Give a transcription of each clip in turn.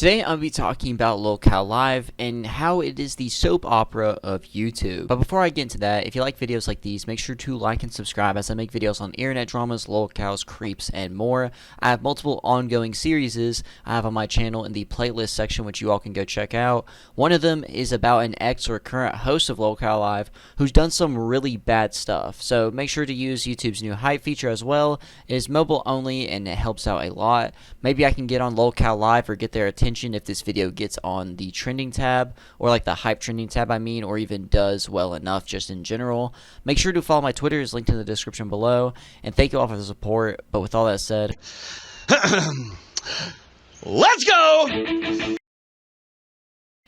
Today I'll be talking about LolcowLive and how it is the soap opera of YouTube. But before I get into that, if you like videos like these, make sure to like and subscribe as I make videos on internet dramas, lolcows, creeps, and more. I have multiple ongoing series I have on my channel in the playlist section, which you all can go check out. One of them is about an ex or current host of LolcowLive who's done some really bad stuff. So make sure to use YouTube's new hype feature as well. It is mobile only and it helps out a lot. Maybe I can get on LolcowLive or get their attention if this video gets on the trending tab, or like the hype trending tab I mean, or even does well enough just in general. Make sure to follow my Twitter, is linked in the description below, and thank you all for the support. But with all that said, let's go!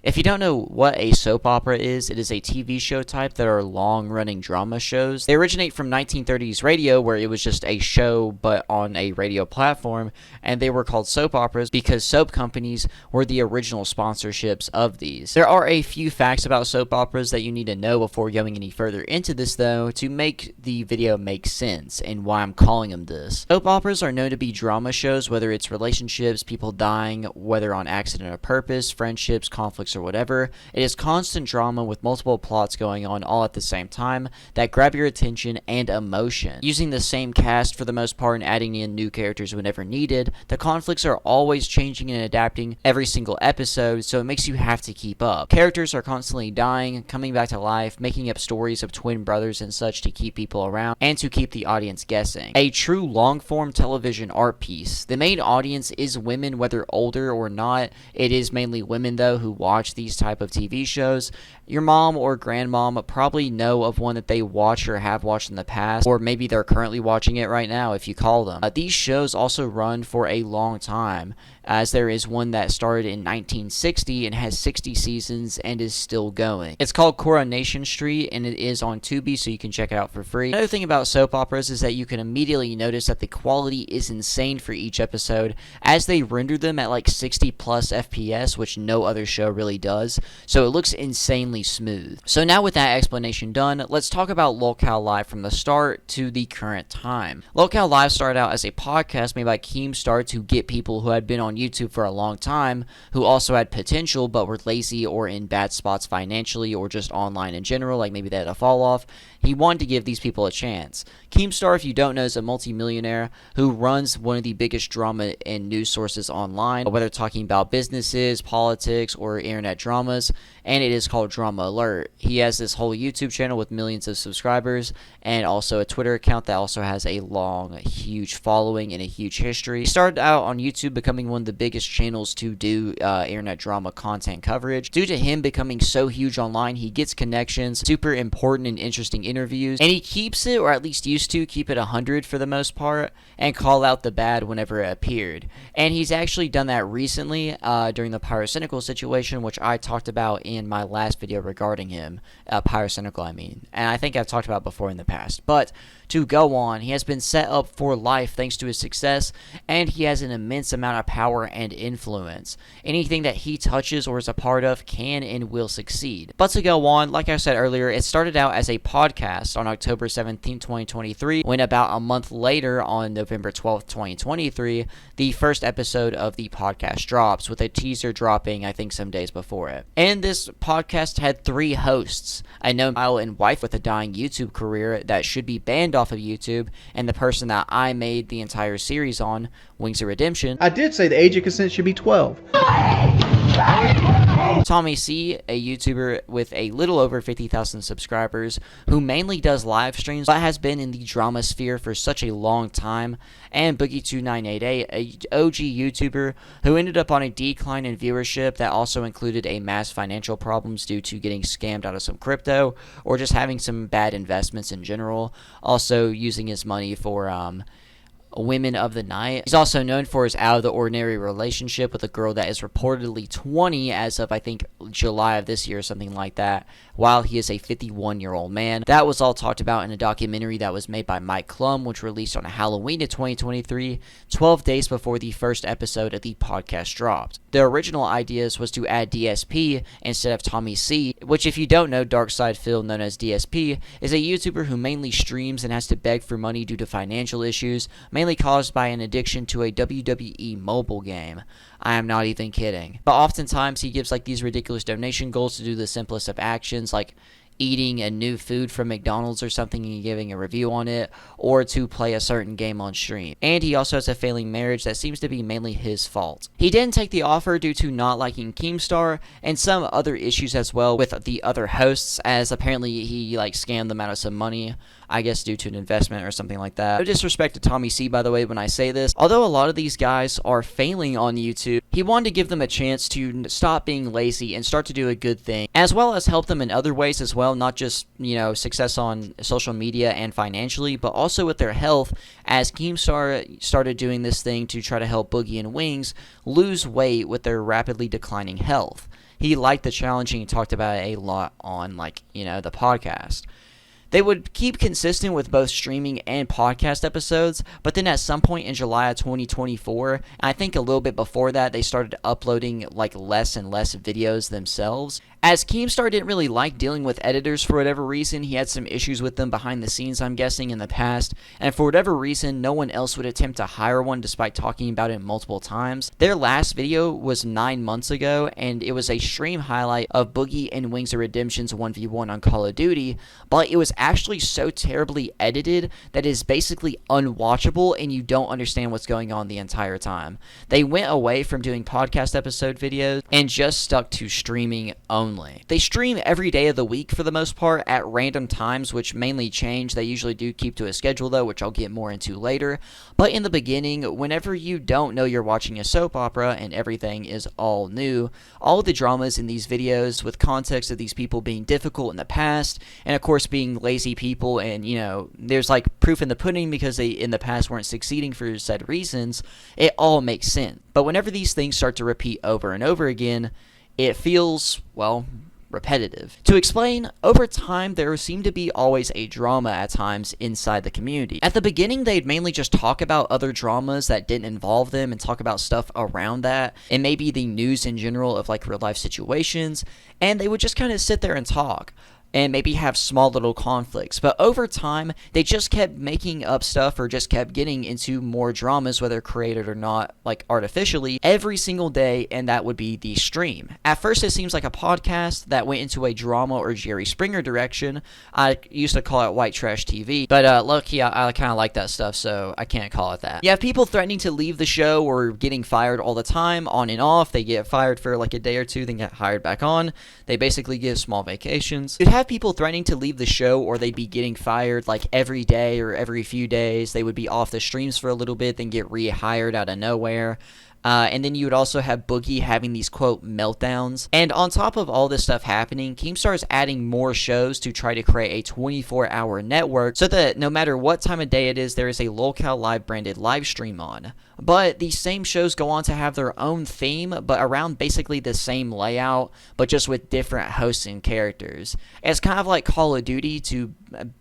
if you don't know what a soap opera is, it is a TV show type that are long-running drama shows. They originate from 1930s radio, where it was just a show but on a radio platform, and they were called soap operas because soap companies were the original sponsorships of these. There are a few facts about soap operas that you need to know before going any further into this, though, to make the video make sense and why I'm calling them this. Soap operas are known to be drama shows, whether it's relationships, people dying, whether on accident or purpose, friendships, conflicts, or whatever. It is constant drama with multiple plots going on all at the same time that grab your attention and emotion. Using the same cast for the most part and adding in new characters whenever needed, the conflicts are always changing and adapting every single episode, so it makes you have to keep up. Characters are constantly dying, coming back to life, making up stories of twin brothers and such to keep people around and to keep the audience guessing. A true long-form television art piece. The main audience is women, whether older or not. It is mainly women though who watch these type of TV shows. Your mom or grandmom probably know of one that they watch or have watched in the past, or maybe they're currently watching it right now if you call them. These shows also run for a long time, as there is one that started in 1960 and has 60 seasons and is still going. It's called Coronation Street and it is on Tubi, so you can check it out for free. Another thing about soap operas is that you can immediately notice that the quality is insane for each episode, as they render them at like 60 plus FPS, which no other show really does, so it looks insanely smooth. So now with that explanation done, let's talk about LolcowLive from the start to the current time. LolcowLive started out as a podcast made by Keemstar to get people who had been on YouTube for a long time, who also had potential but were lazy or in bad spots financially or just online in general, like maybe they had a fall off. He wanted to give these people a chance. Keemstar, if you don't know, is a multimillionaire who runs one of the biggest drama and news sources online, whether talking about businesses, politics, or internet dramas, and it is called Drama Alert. He has this whole YouTube channel with millions of subscribers and also a Twitter account that also has a long, huge following and a huge history. He started out on YouTube becoming one of the biggest channels to do internet drama content coverage. Due to him becoming so huge online, he gets connections, super important and interesting interviews, and he keeps it, or at least used to keep it 100 for the most part, and call out the bad whenever it appeared. And he's actually done that recently during the Pyrocynical situation, which I talked about in my last video regarding him. Pyrocynical, I mean. And I think I've talked about before in the past. But to go on, he has been set up for life thanks to his success, and he has an immense amount of power and influence. Anything that he touches or is a part of can and will succeed. But to go on, like I said earlier, it started out as a podcast on October 17, 2023, when about a month later, on November 12th, 2023, the first episode of the podcast drops, with a teaser dropping, I think, some days before it. And this podcast had 3 hosts: a known male and wife with a dying YouTube career that should be banned off of YouTube, and the person that I made the entire series on, WingsOfRedemption. I did say the age of consent should be 12. Tommy C, a YouTuber with a little over 50,000 subscribers, who mainly does live streams but has been in the drama sphere for such a long time, and Boogie2988, a OG YouTuber who ended up on a decline in viewership that also included a mass financial problems due to getting scammed out of some crypto or just having some bad investments in general, also using his money for women of the night. He's also known for his out-of-the-ordinary relationship with a girl that is reportedly 20 as of, I think, July of this year or something like that, while he is a 51-year-old man. That was all talked about in a documentary that was made by Mike Klum, which released on Halloween of 2023, 12 days before the first episode of the podcast dropped. The original ideas was to add DSP instead of Tommy C, which, if you don't know, Darkside Phil, known as DSP, is a YouTuber who mainly streams and has to beg for money due to financial issues, mainly mainly caused by an addiction to a WWE mobile game. I am not even kidding. But oftentimes he gives like these ridiculous donation goals to do the simplest of actions, like eating a new food from McDonald's or something and giving a review on it, or to play a certain game on stream. And he also has a failing marriage that seems to be mainly his fault. He didn't take the offer due to not liking Keemstar and some other issues as well with the other hosts, as apparently he like scammed them out of some money, I guess due to an investment or something like that. No disrespect to Tommy C, by the way, when I say this. Although a lot of these guys are failing on YouTube, he wanted to give them a chance to stop being lazy and start to do a good thing, as well as help them in other ways as well, not just, success on social media and financially, but also with their health, as Keemstar started doing this thing to try to help Boogie and Wings lose weight with their rapidly declining health. He liked the challenge and he talked about it a lot on, the podcast. They would keep consistent with both streaming and podcast episodes, but then at some point in July of 2024, and I think a little bit before that, they started uploading less and less videos themselves. As Keemstar didn't really like dealing with editors for whatever reason, he had some issues with them behind the scenes, I'm guessing, in the past, and for whatever reason, no one else would attempt to hire one despite talking about it multiple times. Their last video was 9 months ago, and it was a stream highlight of Boogie and Wings of Redemption's 1v1 on Call of Duty, but it was actually so terribly edited that it is basically unwatchable and you don't understand what's going on the entire time. They went away from doing podcast episode videos and just stuck to streaming only. They stream every day of the week for the most part at random times, which mainly change. They usually do keep to a schedule though, which I'll get more into later. But in the beginning, whenever you don't know you're watching a soap opera and everything is all new, all the dramas in these videos with context of these people being difficult in the past, and of course being lazy people, and there's proof in the pudding because they in the past weren't succeeding for said reasons, it all makes sense. But whenever these things start to repeat over and over again, it feels, repetitive. To explain, over time there seemed to be always a drama at times inside the community. At the beginning, they'd mainly just talk about other dramas that didn't involve them and talk about stuff around that, and maybe the news in general of real life situations, and they would just kind of sit there and talk and maybe have small little conflicts. But over time, they just kept making up stuff or just kept getting into more dramas, whether created or not, artificially, every single day, and that would be the stream. At first, it seems like a podcast that went into a drama or Jerry Springer direction. I used to call it white trash TV, but low-key, I kind of like that stuff, so I can't call it that. You have people threatening to leave the show or getting fired all the time, on and off. They get fired for a day or two, then get hired back on. They basically give small vacations. You'd have people threatening to leave the show, or they'd be getting fired every day or every few days. They would be off the streams for a little bit, then get rehired out of nowhere. And then you would also have Boogie having these, quote, meltdowns. And on top of all this stuff happening, Keemstar is adding more shows to try to create a 24-hour network so that no matter what time of day it is, there is a LolcowLive branded live stream on. But these same shows go on to have their own theme, but around basically the same layout, but just with different hosts and characters. It's kind of like Call of Duty, to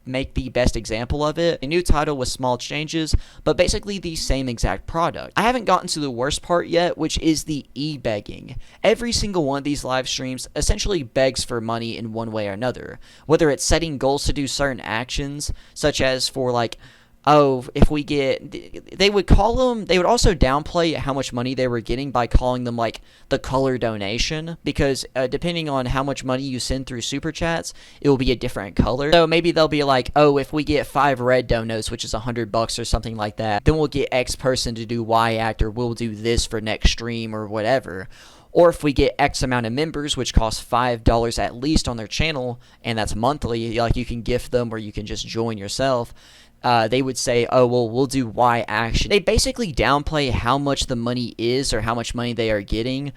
make the best example of it. A new title with small changes, but basically the same exact product. I haven't gotten to the worst part yet, which is the ebegging. Every single one of these live streams essentially begs for money in one way or another. Whether it's setting goals to do certain actions, such as for if we get, they would also downplay how much money they were getting by calling them the color donation, because depending on how much money you send through super chats, it will be a different color. So maybe they'll be if we get 5 red donos, which is $100 or something like that, then we'll get X person to do Y act, or we'll do this for next stream or whatever. Or if we get X amount of members, which costs $5 at least on their channel, and that's monthly, you can gift them or you can just join yourself, they would say, we'll do Y action. They basically downplay how much the money is or how much money they are getting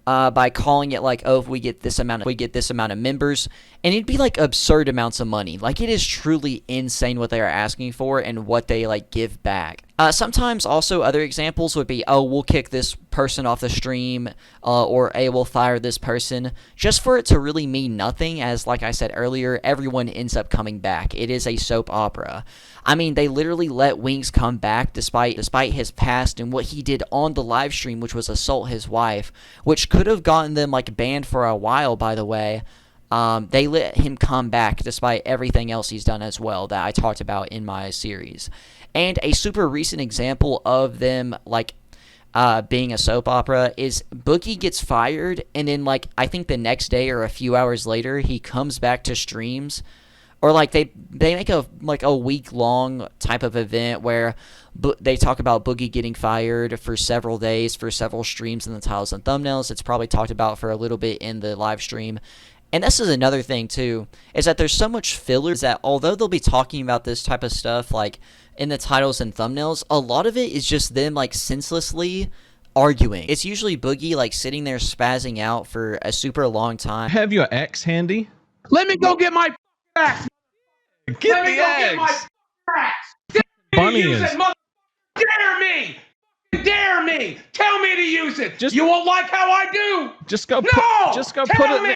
by calling it if we get this amount of members, and it'd be absurd amounts of money. It is truly insane what they are asking for and what they give back. Sometimes also other examples would be, we'll kick this person off the stream, or we'll fire this person, just for it to really mean nothing, as like I said earlier, everyone ends up coming back. It is a soap opera. I mean, they literally let Wings come back despite his past and what he did on the live stream, which was assault his wife, which could have gotten them banned for a while, by the way. They let him come back despite everything else he's done as well that I talked about in my series. And a super recent example of them, like, being a soap opera is Boogie gets fired, and then, like, I think the next day or a few hours later, he comes back to streams. Or, like, they make a week-long type of event where they talk about Boogie getting fired for several days, for several streams in the titles and thumbnails. It's probably talked about for a little bit in the live stream. And this is another thing, too, is that there's so much fillers that although they'll be talking about this type of stuff, like, in the titles and thumbnails, a lot of it is just them, like, senselessly arguing. It's usually Boogie, like, sitting there spazzing out for a super long time. Have your axe handy? Let me go get my axe. Get the axe! Bunny is. Dare me! Dare me! Tell me to use it. You won't like how I do. Just go. No! Just go Tell put me. it.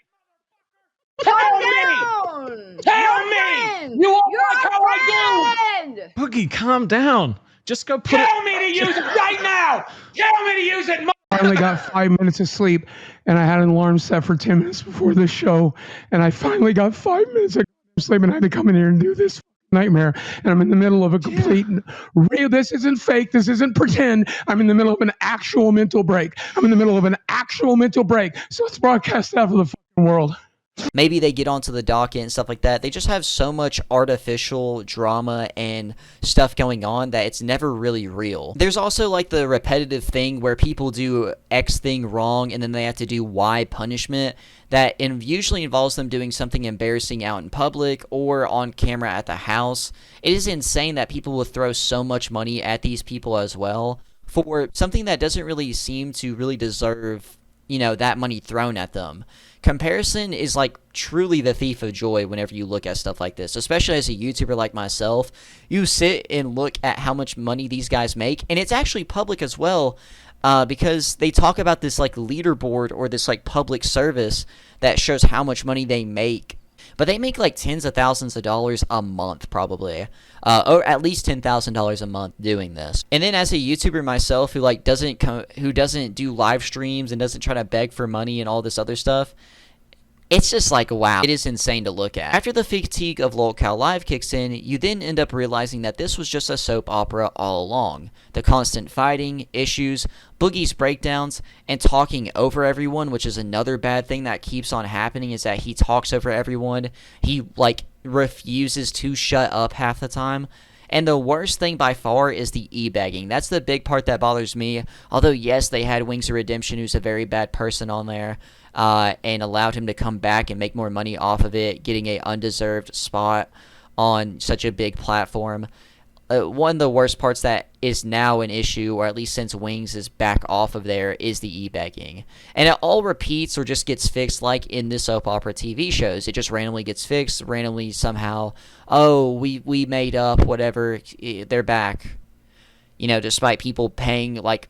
Tell me! Tell me! You won't like how I do! Boogie, calm down. Just go put it. Tell me to use it right now! Tell me to use it! I only got 5 minutes of sleep, and I had an alarm set for 10 minutes before the show, and I finally got 5 minutes of sleep, and I had to come in here and do this nightmare, and I'm in the middle of a complete real. This isn't fake. This isn't pretend. I'm in the middle of an actual mental break. So let's broadcast that for the fucking world. Maybe they get onto the docket and stuff like that. They just have so much artificial drama and stuff going on that it's never really real. There's also, like, the repetitive thing where people do X thing wrong and then they have to do Y punishment that usually involves them doing something embarrassing out in public or on camera at the house. It is insane that people will throw so much money at these people as well for something that doesn't really seem to really deserve, that money thrown at them. Comparison is, like, truly the thief of joy whenever you look at stuff like this, especially as a YouTuber like myself. You sit and look at how much money these guys make, and it's actually public as well, because they talk about this, like, leaderboard or this, like, public service that shows how much money they make. But they make, like, tens of thousands of dollars a month, probably. Or at least $10,000 a month doing this. And then as a YouTuber myself who, like, who doesn't do live streams and doesn't try to beg for money and all this other stuff, it's just like, wow, it is insane to look at. After the fatigue of LolcowLive kicks in, you then end up realizing that this was just a soap opera all along. The constant fighting, issues, Boogie's breakdowns, and talking over everyone, which is another bad thing that keeps on happening, is that he talks over everyone. He, like, refuses to shut up half the time. And the worst thing by far is the ebegging. That's the big part that bothers me. Although, yes, they had WingsOfRedemption, who's a very bad person on there, and allowed him to come back and make more money off of it, getting a undeserved spot on such a big platform. One of the worst parts that is now an issue, or at least since Wings is back off of there, is the ebegging. And it all repeats or just gets fixed like in the soap opera TV shows. It just randomly gets fixed, randomly somehow, oh, we made up, whatever, they're back. Despite people paying, like,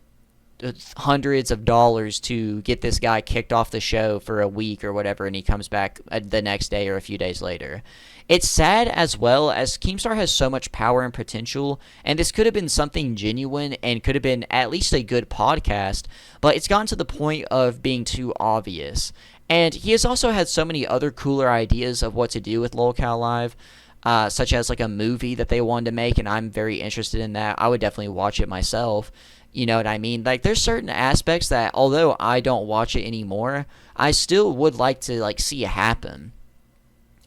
hundreds of dollars to get this guy kicked off the show for a week or whatever, and he comes back the next day or a few days later. It's sad as well, as Keemstar has so much power and potential, and this could have been something genuine and could have been at least a good podcast, but it's gotten to the point of being too obvious. And he has also had so many other cooler ideas of what to do with LolcowLive, such as, like, a movie that they wanted to make, and I'm very interested in that. I would definitely watch it myself. You know what I mean? Like, there's certain aspects that, although I don't watch it anymore, I still would like to, like, see it happen.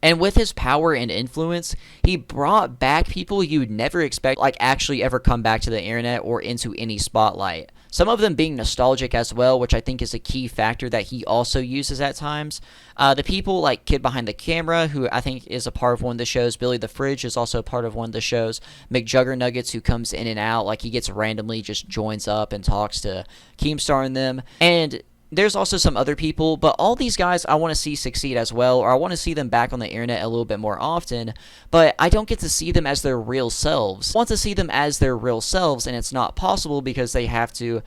And with his power and influence, he brought back people you'd never expect, like, actually ever come back to the internet or into any spotlight. Some of them being nostalgic as well, which I think is a key factor that he also uses at times. The people like Kid Behind the Camera, who I think is a part of one of the shows. Billy the Fridge is also a part of one of the shows. McJuggernuggets, who comes in and out, like he gets randomly just joins up and talks to Keemstar and them. And there's also some other people, but all these guys I want to see succeed as well, or I want to see them back on the internet a little bit more often, but I don't get to see them as their real selves. I want to see them as their real selves, and it's not possible because they have to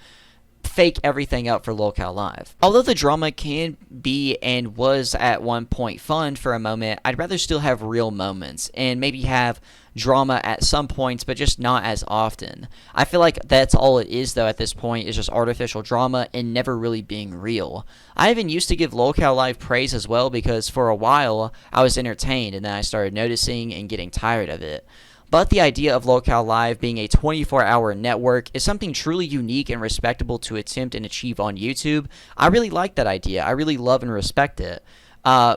fake everything up for LolcowLive. Although the drama can be and was at one point fun for a moment, I'd rather still have real moments and maybe have drama at some points, but just not as often. I feel like that's all it is, though, at this point, is just artificial drama and never really being real. I even used to give LolcowLive praise as well, because for a while I was entertained, and then I started noticing and getting tired of it. But the idea of LolcowLive being a 24-hour network is something truly unique and respectable to attempt and achieve on YouTube. I really like that idea. I really love and respect it.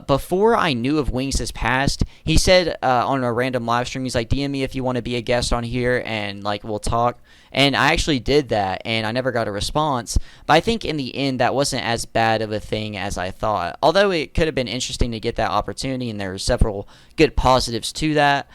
Before I knew of Wings' past, he said on a random live stream, he's like, DM me if you want to be a guest on here, and like we'll talk. And I actually did that, and I never got a response. But I think in the end, that wasn't as bad of a thing as I thought. Although it could have been interesting to get that opportunity, and there were several good positives to that.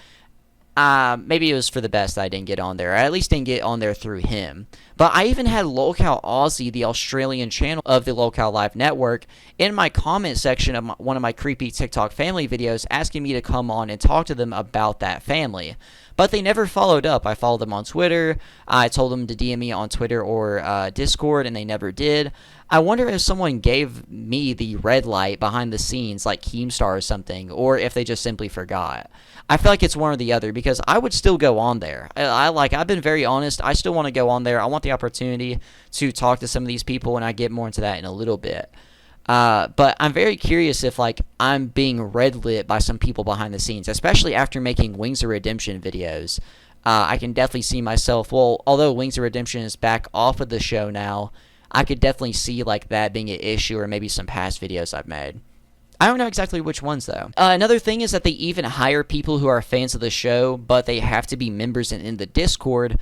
Maybe it was for the best that I didn't get on there. I at least didn't get on there through him. But I even had Lolcow Aussie, the Australian channel of the LolcowLive network, in my comment section of one of my creepy TikTok family videos, asking me to come on and talk to them about that family. But they never followed up. I followed them on Twitter. I told them to DM me on Twitter or Discord, and they never did. I wonder if someone gave me the red light behind the scenes, like Keemstar or something, or if they just simply forgot. I feel like it's one or the other, because I would still go on there. I've been very honest. I still want to go on there. I want the opportunity to talk to some of these people, and I get more into that in a little bit. But I'm very curious if like I'm being red lit by some people behind the scenes, especially after making Wings of Redemption videos. I can definitely see myself, well, although Wings of Redemption is back off of the show now, I could definitely see like that being an issue, or maybe some past videos I've made. I don't know exactly which ones, though. Another thing is that they even hire people who are fans of the show, but they have to be members in the Discord.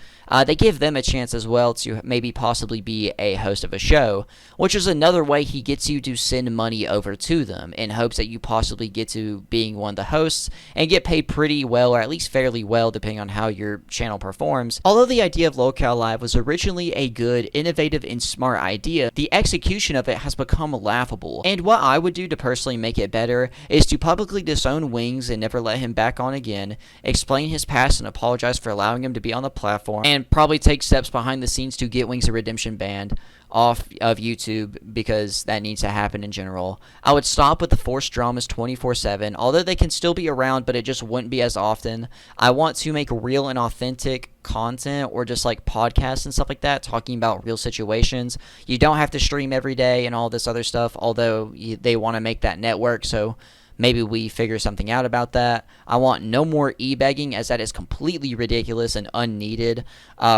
They give them a chance as well to maybe possibly be a host of a show, which is another way he gets you to send money over to them in hopes that you possibly get to being one of the hosts and get paid pretty well, or at least fairly well, depending on how your channel performs. Although the idea of LolcowLive was originally a good, innovative, and smart idea, the execution of it has become laughable. And what I would do to personally make it better is to publicly disown Wings and never let him back on again, explain his past and apologize for allowing him to be on the platform, and probably take steps behind the scenes to get Wings of Redemption banned off of YouTube, because that needs to happen in general. I would stop with the forced dramas 24/7, although they can still be around, but it just wouldn't be as often. I want to make real and authentic content, or just like podcasts and stuff like that, talking about real situations. You don't have to stream every day and all this other stuff, although they want to make that network, so maybe we figure something out about that. I want no more ebegging, as that is completely ridiculous and unneeded.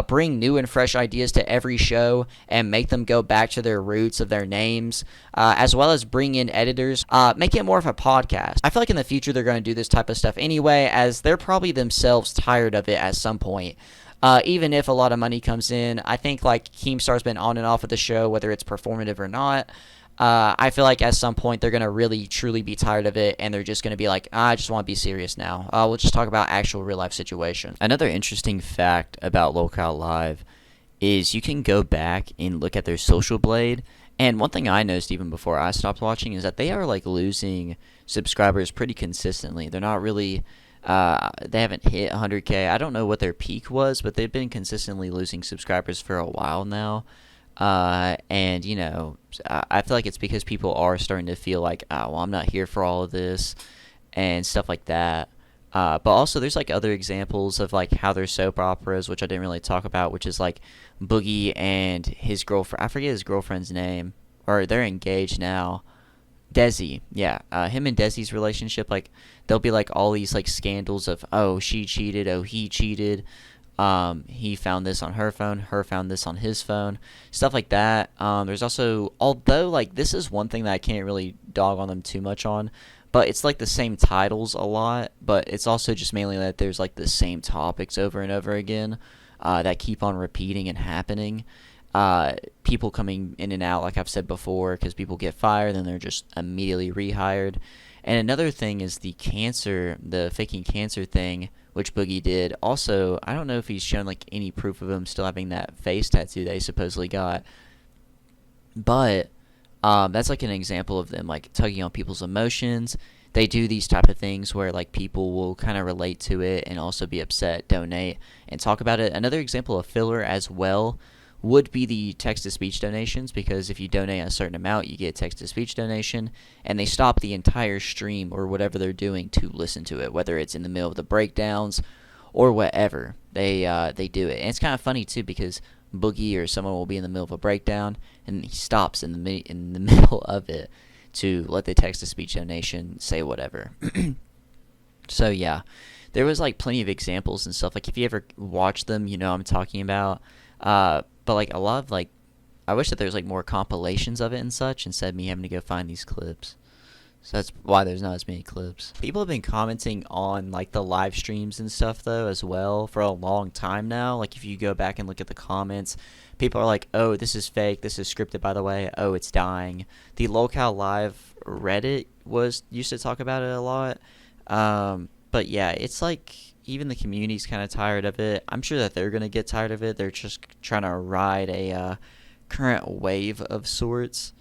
Bring new and fresh ideas to every show and make them go back to their roots of their names, as well as bring in editors. Make it more of a podcast. I feel like in the future they're going to do this type of stuff anyway, as they're probably themselves tired of it at some point. Even if a lot of money comes in, I think like Keemstar's been on and off of the show, whether it's performative or not. I feel like at some point they're going to really truly be tired of it, and they're just going to be like, I just want to be serious now. We'll just talk about actual real life situations. Another interesting fact about LolcowLive is you can go back and look at their social blade, and one thing I noticed even before I stopped watching is that they are like losing subscribers pretty consistently. They're not really they haven't hit 100K. I don't know what their peak was, but they've been consistently losing subscribers for a while now. And you know, I feel like it's because people are starting to feel like, oh, well, I'm not here for all of this and stuff like that. But also there's like other examples of like how there's soap operas, which I didn't really talk about, which is like Boogie and his girlfriend. I forget his girlfriend's name, or they're engaged now. Desi, yeah, him and Desi's relationship, like there'll be like all these like scandals of, oh, she cheated, oh, he cheated. He found this on her phone, her found this on his phone, stuff like that. There's also, although like this is one thing that I can't really dog on them too much on, but it's like the same titles a lot, but it's also just mainly that there's like the same topics over and over again, that keep on repeating and happening. People coming in and out, like I've said before, because people get fired, then they're just immediately rehired. And another thing is the faking cancer thing, which Boogie did. Also, I don't know if he's shown like any proof of him still having that face tattoo that he supposedly got, but that's like an example of them like tugging on people's emotions. They do these type of things where like people will kind of relate to it and also be upset, donate, and talk about it. Another example of filler as well would be the text-to-speech donations, because if you donate a certain amount, you get a text-to-speech donation, and they stop the entire stream or whatever they're doing to listen to it, whether it's in the middle of the breakdowns or whatever. They do it. And it's kind of funny, too, because Boogie or someone will be in the middle of a breakdown, and he stops in the middle of it to let the text-to-speech donation say whatever. So, yeah. There was, like, plenty of examples and stuff. Like, if you ever watch them, you know what I'm talking about. But, like, a lot of, like, I wish that there was, like, more compilations of it and such, instead of me having to go find these clips. So that's why there's not as many clips. People have been commenting on, like, the live streams and stuff, though, as well, for a long time now. Like, if you go back and look at the comments, people are like, oh, this is fake, this is scripted, by the way, oh, it's dying. The LolcowLive Reddit used to talk about it a lot. But yeah, it's like even the community's kind of tired of it. I'm sure that they're going to get tired of it. They're just trying to ride a current wave of sorts.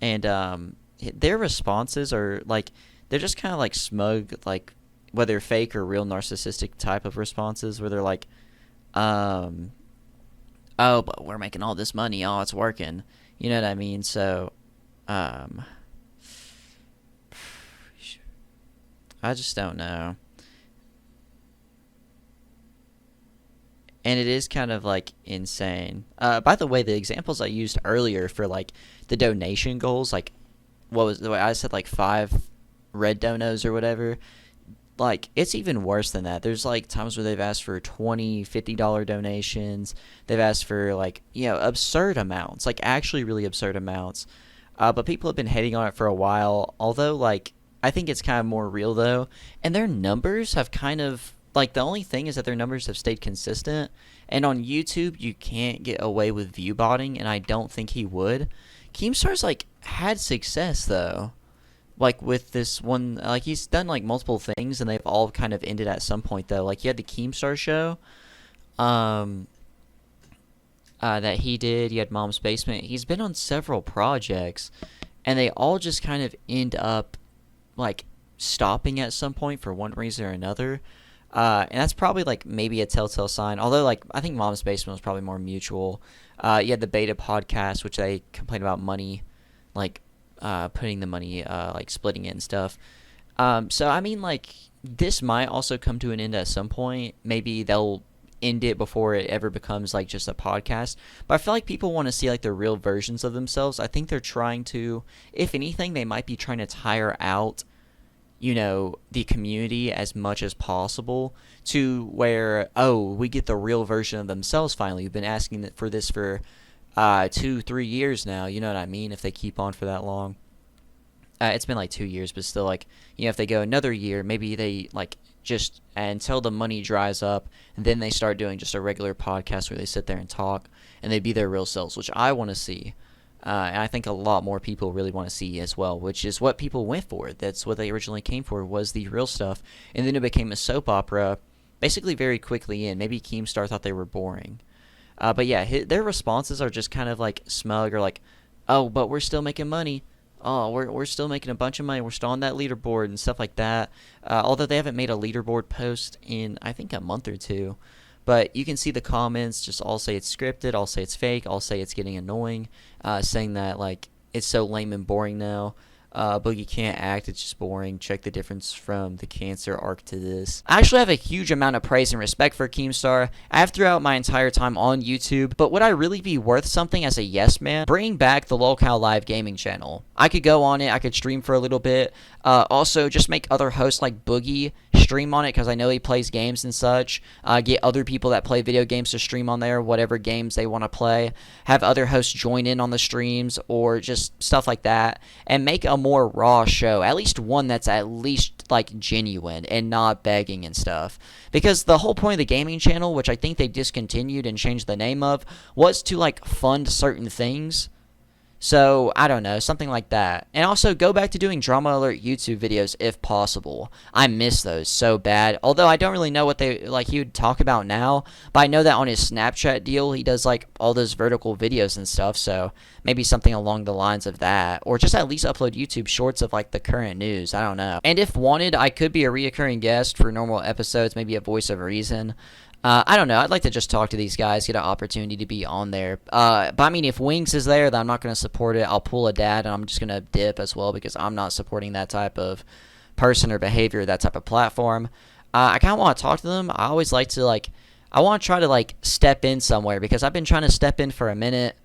And their responses are like, they're just kind of like smug, like whether fake or real narcissistic type of responses where they're like, oh, but we're making all this money. Oh, it's working. You know what I mean? So, I just don't know. And it is kind of, like, insane. By the way, the examples I used earlier for, like, the donation goals, like, what was the way I said, like, 5 red donos or whatever. Like, it's even worse than that. There's, like, times where they've asked for $20, $50 donations. They've asked for, like, you know, absurd amounts. Like, actually really absurd amounts. But people have been hating on it for a while. Although, like, I think it's kind of more real, though. And their numbers have kind of... Like, the only thing is that their numbers have stayed consistent. And on YouTube, you can't get away with view botting, and I don't think he would. Keemstar's, like, had success, though. Like, with this one, like, he's done, like, multiple things, and they've all kind of ended at some point, though. Like, you had the Keemstar show that he did. You had Mom's Basement. He's been on several projects, and they all just kind of end up, like, stopping at some point for one reason or another. And that's probably, like, maybe a telltale sign. Although, like, I think Mom's Basement was probably more mutual. You had the Beta podcast, which they complained about money, like, putting the money, like, splitting it and stuff. So, I mean, like, this might also come to an end at some point. Maybe they'll end it before it ever becomes, like, just a podcast. But I feel like people want to see, like, the real versions of themselves. I think they're trying to, if anything, they might be trying to tire out, you know, the community as much as possible to where, oh, we get the real version of themselves finally. We've been asking for this for 2-3 years now, you know what I mean, if they keep on for that long. It's been like 2 years, but still, like, you know, if they go another year, maybe they, like, just until the money dries up, and then they start doing just a regular podcast where they sit there and talk, and they be their real selves, which I want to see. And I think a lot more people really want to see as well, which is what people went for. That's what they originally came for, was the real stuff. And then it became a soap opera basically very quickly, and maybe Keemstar thought they were boring. But yeah, their responses are just kind of like smug, or like, oh, but we're still making money. Oh, we're still making a bunch of money. We're still on that leaderboard and stuff like that. Although they haven't made a leaderboard post in, I think, a month or two. But you can see the comments just all say it's scripted, all say it's fake, all say it's getting annoying, saying that, like, it's so lame and boring now. Boogie can't act, it's just boring. Check the difference from the Cancer arc to this. I actually have a huge amount of praise and respect for Keemstar. I have throughout my entire time on YouTube, but would I really be worth something as a yes man? Bring back the LolcowLive gaming channel. I could go on it, I could stream for a little bit. Also, just make other hosts like Boogie stream on it, because I know he plays games and such. Get other people that play video games to stream on there, whatever games they want to play. Have other hosts join in on the streams, or just stuff like that. And make a more raw show, at least one that's at least, like, genuine and not begging and stuff. Because the whole point of the gaming channel, which I think they discontinued and changed the name of, was to, like, fund certain things. So, I don't know, something like that. And also, go back to doing Drama Alert YouTube videos if possible. I miss those so bad. Although, I don't really know what he would talk about now. But I know that on his Snapchat deal, he does, like, all those vertical videos and stuff. So, maybe something along the lines of that. Or just at least upload YouTube shorts of, like, the current news. I don't know. And if wanted, I could be a reoccurring guest for normal episodes. Maybe a voice of reason. I don't know. I'd like to just talk to these guys, get an opportunity to be on there. But I mean, if Wings is there, then I'm not going to support it. I'll pull a dad, and I'm just going to dip as well because I'm not supporting that type of person or behavior, that type of platform. I kind of want to talk to them. I always like to, like, I want to try to, like, step in somewhere because I've been trying to step in for a minute.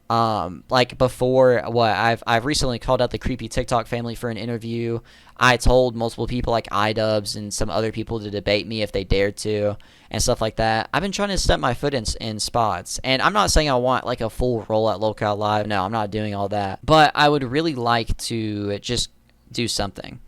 Like before, I've recently called out the creepy TikTok family for an interview. I told multiple people like iDubbbz and some other people to debate me if they dared to and stuff like that. I've been trying to step my foot in spots, and I'm not saying I want like a full role at LolcowLive. No, I'm not doing all that, but I would really like to just do something.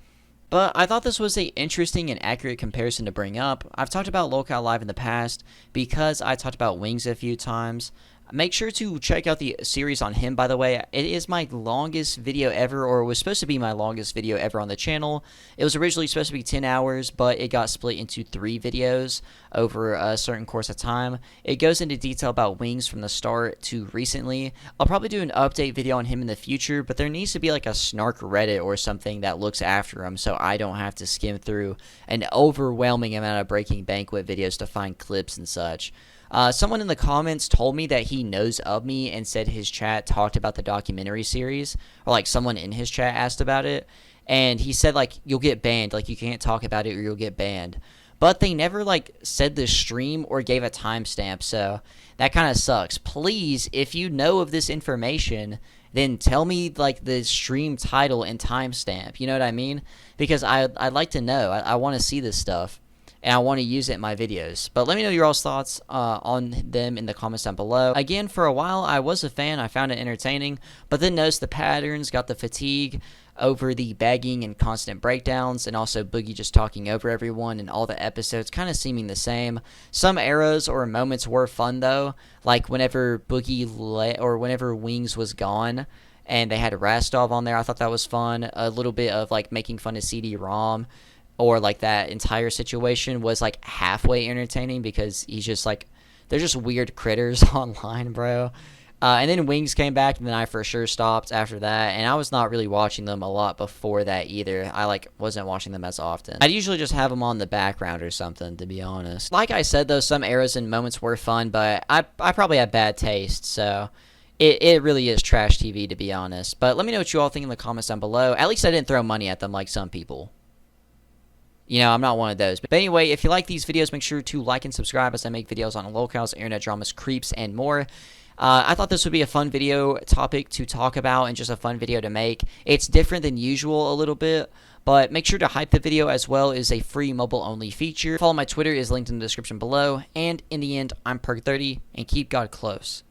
But I thought this was an interesting and accurate comparison to bring up. I've talked about LolcowLive in the past because I talked about Wings a few times. Make sure to check out the series on him, by the way. It is my longest video ever, or it was supposed to be my longest video ever on the channel. It was originally supposed to be 10 hours, but it got split into 3 videos over a certain course of time. It goes into detail about Wings from the start to recently. I'll probably do an update video on him in the future, but there needs to be like a snark Reddit or something that looks after him so I don't have to skim through an overwhelming amount of Breaking Banquet videos to find clips and such. Someone in the comments told me that he knows of me and said his chat talked about the documentary series, or like someone in his chat asked about it, and he said like you'll get banned, like you can't talk about it or you'll get banned. But they never like said the stream or gave a timestamp, so that kind of sucks. Please, if you know of this information, then tell me like the stream title and timestamp. You know what I mean? Because I'd like to know. I want to see this stuff, and I want to use it in my videos. But let me know your all's thoughts on them in the comments down below. Again, for a while, I was a fan. I found it entertaining, but then noticed the patterns, got the fatigue over the begging and constant breakdowns, and also Boogie just talking over everyone and all the episodes kind of seeming the same. Some eras or moments were fun, though, like whenever whenever Wings was gone and they had Rastov on there. I thought that was fun. A little bit of like making fun of CD-ROM, or like that entire situation was like halfway entertaining because he's just like, they're just weird critters online, bro. And then Wings came back, and then I for sure stopped after that, and I was not really watching them a lot before that either. I like wasn't watching them as often. I'd usually just have them on the background or something, to be honest. Like I said though, some eras and moments were fun, but I probably have bad taste, so it really is trash TV, to be honest. But let me know what you all think in the comments down below. At least I didn't throw money at them like some people. You know, I'm not one of those. But anyway, if you like these videos, make sure to like and subscribe as I make videos on Lolcows, internet dramas, creeps, and more. I thought this would be a fun video topic to talk about and just a fun video to make. It's different than usual a little bit, but make sure to hype the video as well. It is a free mobile-only feature. Follow my Twitter is linked in the description below. And in the end, I'm PERK30, and keep God close.